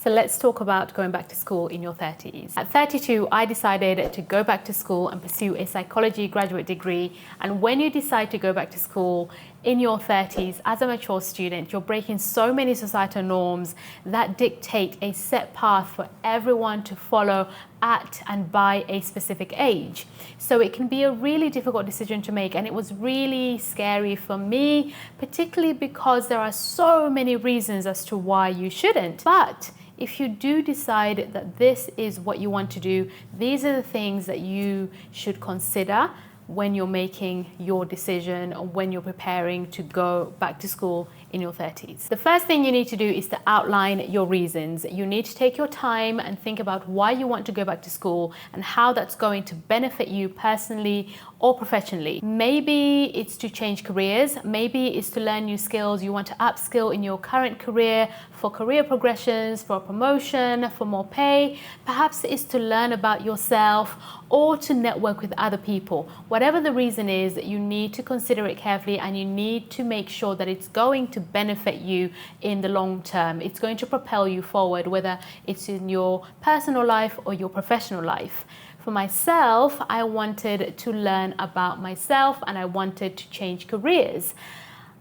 So let's talk about going back to school in your 30s. At 32, I decided to go back to school and pursue a psychology graduate degree. And when you decide to go back to school in your 30s as a mature student, you're breaking so many societal norms that dictate a set path for everyone to follow at and by a specific age. So it can be a really difficult decision to make, and it was really scary for me, particularly because there are so many reasons as to why you shouldn't. But if you do decide that this is what you want to do, these are the things that you should consider when you're making your decision or when you're preparing to go back to school in your 30s. The first thing you need to do is to outline your reasons. You need to take your time and think about why you want to go back to school and how that's going to benefit you personally or professionally. Maybe it's to change careers, maybe it's to learn new skills, you want to upskill in your current career for career progressions, for a promotion, for more pay. Perhaps it's to learn about yourself or to network with other people. Whatever the reason is, you need to consider it carefully and you need to make sure that it's going to benefit you in the long term. It's going to propel you forward, whether it's in your personal life or your professional life. For myself, I wanted to learn about myself and I wanted to change careers.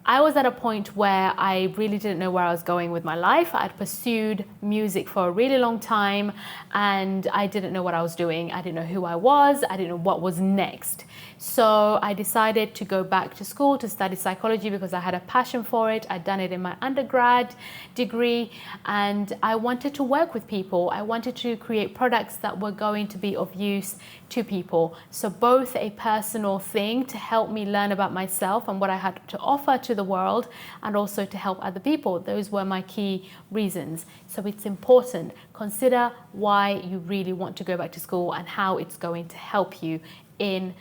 I was at a point where I really didn't know where I was going with my life. I'd pursued music for a really long time and I didn't know what I was doing. I didn't know who I was. I didn't know what was next. So I decided to go back to school to study psychology because I had a passion for it. I'd done it in my undergrad degree and I wanted to work with people. I wanted to create products that were going to be of use to people. So both a personal thing to help me learn about myself and what I had to offer to the world, and also to help other people. Those were my key reasons. So it's important. Consider why you really want to go back to school and how it's going to help you in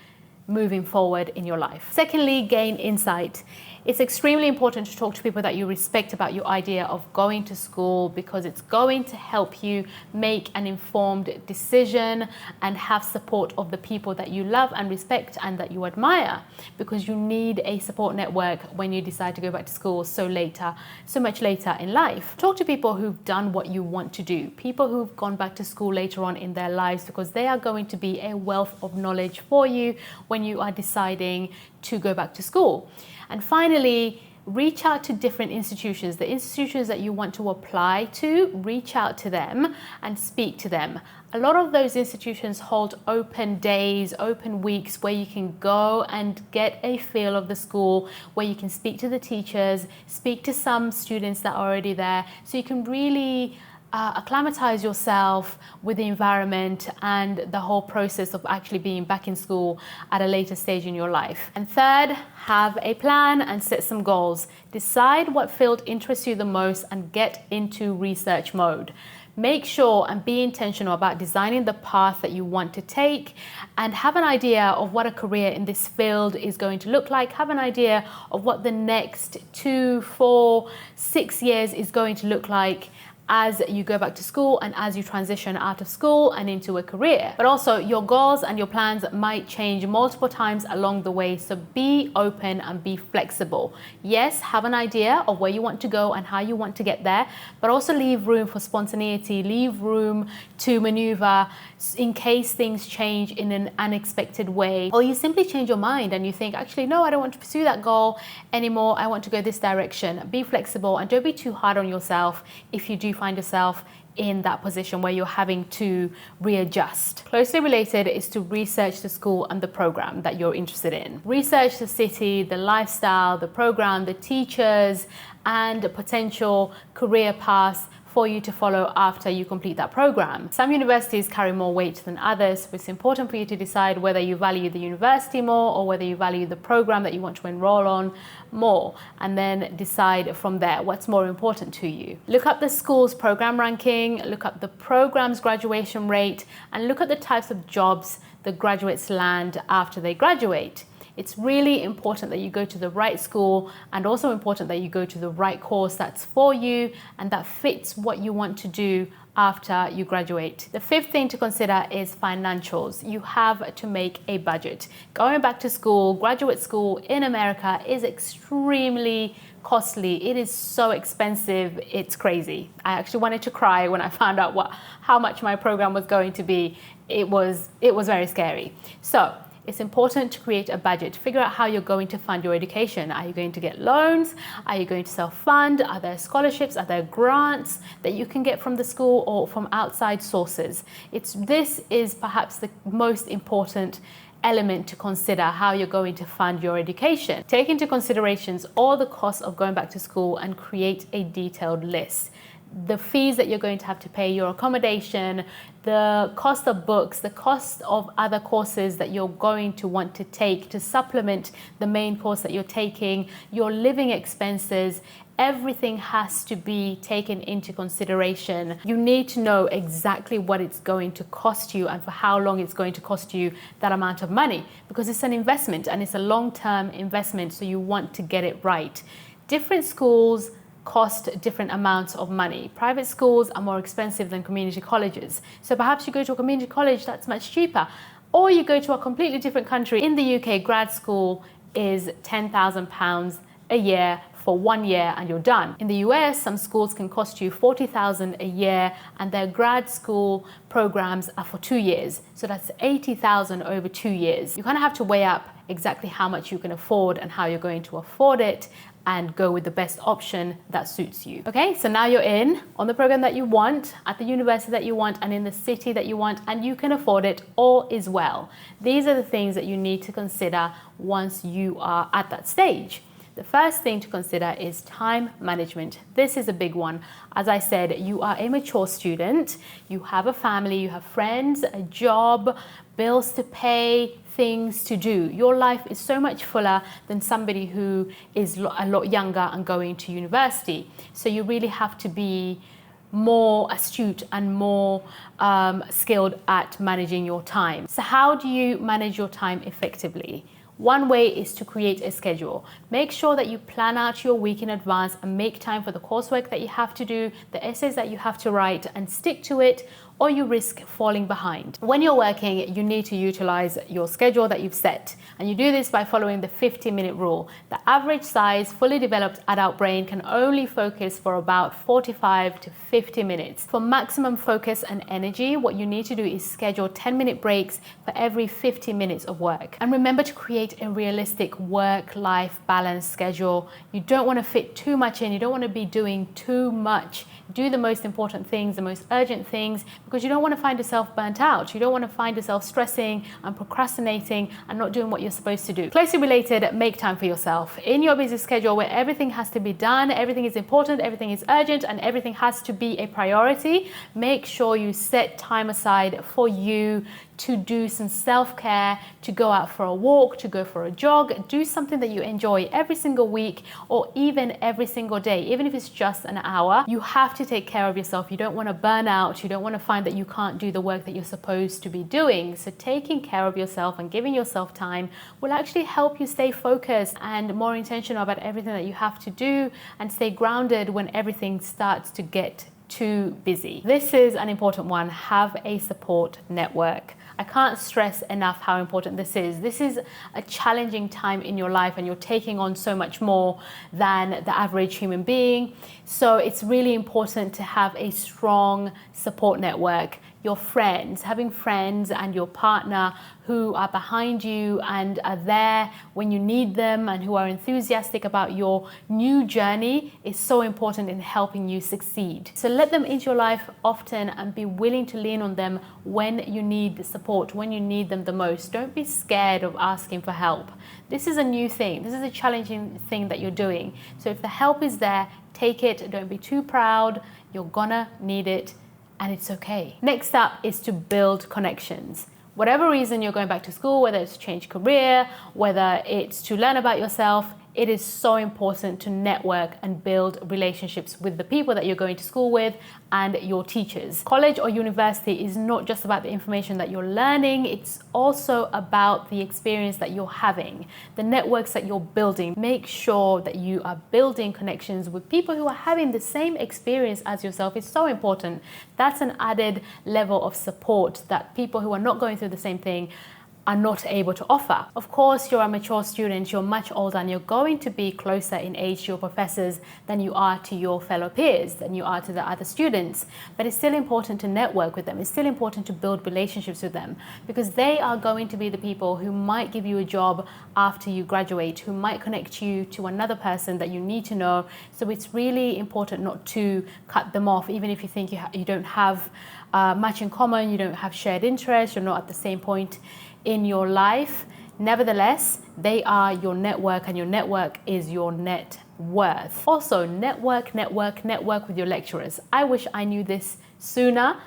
moving forward in your life. Secondly, gain insight. It's extremely important to talk to people that you respect about your idea of going to school because it's going to help you make an informed decision and have support of the people that you love and respect and that you admire, because you need a support network when you decide to go back to school so much later in life. Talk to people who've done what you want to do, people who've gone back to school later on in their lives, because they are going to be a wealth of knowledge for you when you are deciding to go back to school. And finally, reach out to different institutions. The institutions that you want to apply to, reach out to them and speak to them. A lot of those institutions hold open days, open weeks where you can go and get a feel of the school, where you can speak to the teachers, speak to some students that are already there, so you can really acclimatize yourself with the environment and the whole process of actually being back in school at a later stage in your life. And third, have a plan and set some goals. Decide what field interests you the most and get into research mode. Make sure and be intentional about designing the path that you want to take and have an idea of what a career in this field is going to look like. Have an idea of what the next 2, 4, 6 years is going to look like as you go back to school and as you transition out of school and into a career. But also your goals and your plans might change multiple times along the way, so be open and be flexible. Yes, have an idea of where you want to go and how you want to get there, but also leave room for spontaneity, leave room to maneuver in case things change in an unexpected way, or you simply change your mind and you think, actually, no, I don't want to pursue that goal anymore. I want to go this direction. Be flexible and don't be too hard on yourself if you do find yourself in that position where you're having to readjust. Closely related is to research the school and the program that you're interested in. Research the city, the lifestyle, the program, the teachers, and potential career paths for you to follow after you complete that program. Some universities carry more weight than others, so it's important for you to decide whether you value the university more or whether you value the program that you want to enroll on more, and then decide from there what's more important to you. Look up the school's program ranking, look up the program's graduation rate, and look at the types of jobs the graduates land after they graduate. It's really important that you go to the right school, and also important that you go to the right course that's for you and that fits what you want to do after you graduate. The fifth thing to consider is financials. You have to make a budget. Going back to school, graduate school in America is extremely costly. It is so expensive. It's crazy. I actually wanted to cry when I found out how much my program was going to be. It was very scary. So it's important to create a budget. Figure out how you're going to fund your education. Are you going to get loans? Are you going to self-fund? Are there scholarships? Are there grants that you can get from the school or from outside sources? This is perhaps the most important element to consider, how you're going to fund your education. Take into considerations all the costs of going back to school and create a detailed list. The fees that you're going to have to pay, your accommodation, the cost of books, the cost of other courses that you're going to want to take to supplement the main course that you're taking, your living expenses, everything has to be taken into consideration. You need to know exactly what it's going to cost you and for how long it's going to cost you that amount of money, because it's an investment and it's a long-term investment, so you want to get it right. Different schools cost different amounts of money. Private schools are more expensive than community colleges. So perhaps you go to a community college that's much cheaper, or you go to a completely different country. In the UK, grad school is £10,000 a year for 1 year and you're done. In the US, some schools can cost you $40,000 a year and their grad school programs are for 2 years. So that's $80,000 over 2 years. You kind of have to weigh up exactly how much you can afford and how you're going to afford it, and go with the best option that suits you. Okay, so now you're in on the program that you want, at the university that you want, and in the city that you want, and you can afford it. All is well. These are the things that you need to consider once you are at that stage. The first thing to consider is time management. This is a big one. As I said, you are a mature student, you have a family, you have friends, a job, bills to pay, things to do. Your life is so much fuller than somebody who is a lot younger and going to university. So you really have to be more astute and more skilled at managing your time. So how do you manage your time effectively? One way is to create a schedule. Make sure that you plan out your week in advance and make time for the coursework that you have to do, the essays that you have to write, and stick to it, or you risk falling behind. When you're working, you need to utilize your schedule that you've set. And you do this by following the 50-minute rule. The average size, fully developed adult brain can only focus for about 45 to 50 minutes. For maximum focus and energy, what you need to do is schedule 10-minute breaks for every 50 minutes of work. And remember to create a realistic work-life balance schedule. You don't want to fit too much in. You don't want to be doing too much. Do the most important things, the most urgent things, because you don't want to find yourself burnt out. You don't want to find yourself stressing and procrastinating and not doing what you're supposed to do. Closely related, make time for yourself. In your busy schedule where everything has to be done, everything is important, everything is urgent, and everything has to be a priority, make sure you set time aside for you to do some self-care, to go out for a walk, to go for a jog, do something that you enjoy every single week or even every single day, even if it's just an hour. You have to take care of yourself. You don't want to burn out. You don't want to find that you can't do the work that you're supposed to be doing. So taking care of yourself and giving yourself time will actually help you stay focused and more intentional about everything that you have to do and stay grounded when everything starts to get too busy. This is an important one. Have a support network. I can't stress enough how important this is. This is a challenging time in your life and you're taking on so much more than the average human being. So it's really important to have a strong support network. Your friends, having friends and your partner who are behind you and are there when you need them and who are enthusiastic about your new journey is so important in helping you succeed. So let them into your life often and be willing to lean on them when you need the support, when you need them the most. Don't be scared of asking for help. This is a new thing. This is a challenging thing that you're doing. So if the help is there, take it. Don't be too proud. You're gonna need it. And it's okay. Next up is to build connections. Whatever reason you're going back to school, whether it's to change career, whether it's to learn about yourself, it is so important to network and build relationships with the people that you're going to school with and your teachers. College or university is not just about the information that you're learning, it's also about the experience that you're having, the networks that you're building. Make sure that you are building connections with people who are having the same experience as yourself. It's so important. That's an added level of support that people who are not going through the same thing are not able to offer. Of course, you're a mature student, you're much older, and you're going to be closer in age to your professors than you are to your fellow peers, than you are to the other students. But it's still important to network with them. It's still important to build relationships with them, because they are going to be the people who might give you a job after you graduate, who might connect you to another person that you need to know. So it's really important not to cut them off, even if you think you don't have much in common, you don't have shared interests, you're not at the same point in your life. Nevertheless, they are your network, and your network is your net worth. Also, network with your lecturers. I wish I knew this sooner.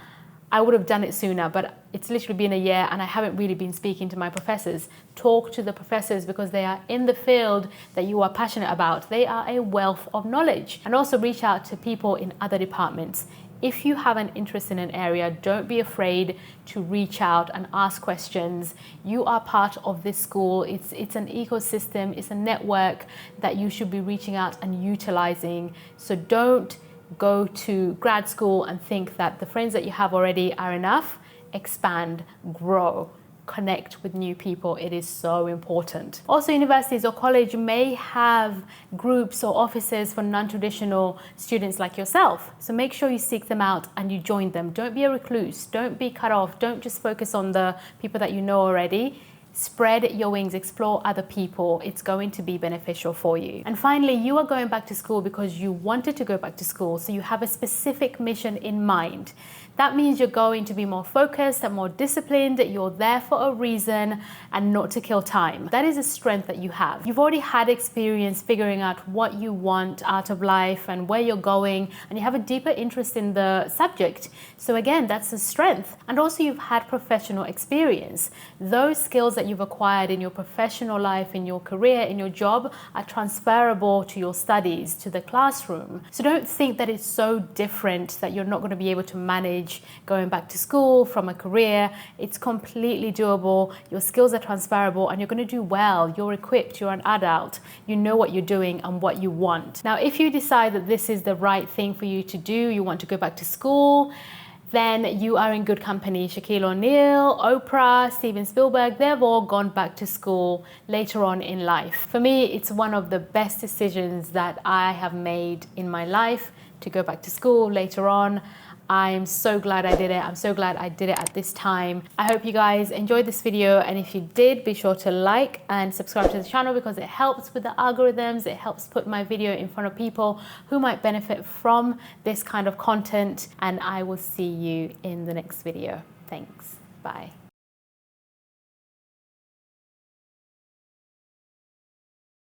I would have done it sooner, but it's literally been a year and I haven't really been speaking to my professors. Talk to the professors, because they are in the field that you are passionate about. They are a wealth of knowledge. And also reach out to people in other departments. If you have an interest in an area, don't be afraid to reach out and ask questions. You are part of this school. It's an ecosystem, it's a network that you should be reaching out and utilizing. So don't go to grad school and think that the friends that you have already are enough. Expand, grow. Connect with new people. It is so important. Also, universities or college may have groups or offices for non-traditional students like yourself. So make sure you seek them out and you join them. Don't be a recluse. Don't be cut off. Don't just focus on the people that you know already. Spread your wings, explore other people. It's going to be beneficial for you. And finally, you are going back to school because you wanted to go back to school. So you have a specific mission in mind. That means you're going to be more focused and more disciplined. You're there for a reason and not to kill time. That is a strength that you have. You've already had experience figuring out what you want out of life and where you're going, and you have a deeper interest in the subject. So again, that's a strength. And also you've had professional experience. Those skills that you've acquired in your professional life, in your career, in your job are transferable to your studies, to the classroom. So don't think that it's so different that you're not going to be able to manage going back to school from a career. It's completely doable. Your skills are transferable and you're going to do well. You're equipped, you're an adult, you know what you're doing and what you want. Now, if you decide that this is the right thing for you to do, you want to go back to school, then you are in good company. Shaquille O'Neal, Oprah, Steven Spielberg, they've all gone back to school later on in life. For me, it's one of the best decisions that I have made in my life to go back to school later on. I'm so glad I did it. I'm so glad I did it at this time. I hope you guys enjoyed this video, and if you did, be sure to like and subscribe to the channel, because it helps with the algorithms. It helps put my video in front of people who might benefit from this kind of content, and I will see you in the next video. Thanks. Bye.